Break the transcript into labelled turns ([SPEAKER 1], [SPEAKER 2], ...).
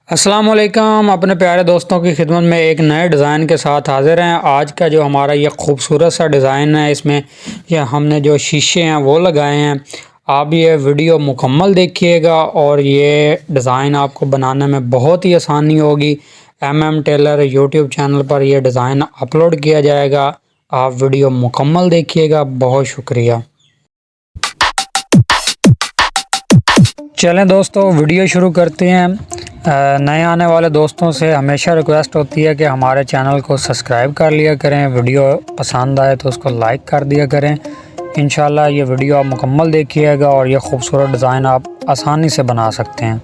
[SPEAKER 1] अस्सलाम वालेकुम। अपने प्यारे दोस्तों की खिदमत में एक नए डिज़ाइन के साथ हाज़िर हैं। आज का जो हमारा ये खूबसूरत सा डिज़ाइन है, इसमें ये हमने जो शीशे हैं वो लगाए हैं। आप ये वीडियो मुकम्मल देखिएगा और ये डिज़ाइन आपको बनाने में बहुत ही आसानी होगी। टेलर यूट्यूब चैनल पर यह डिज़ाइन अपलोड किया जाएगा। आप वीडियो मुकम्मल देखिएगा। बहुत शुक्रिया। चलें दोस्तों, वीडियो शुरू करते हैं। नए आने वाले दोस्तों से हमेशा रिक्वेस्ट होती है कि हमारे चैनल को सब्सक्राइब कर लिया करें। वीडियो पसंद आए तो उसको लाइक कर दिया करें। इंशाल्लाह ये वीडियो आप मुकम्मल देखिएगा और ये खूबसूरत डिज़ाइन आप आसानी से बना सकते हैं।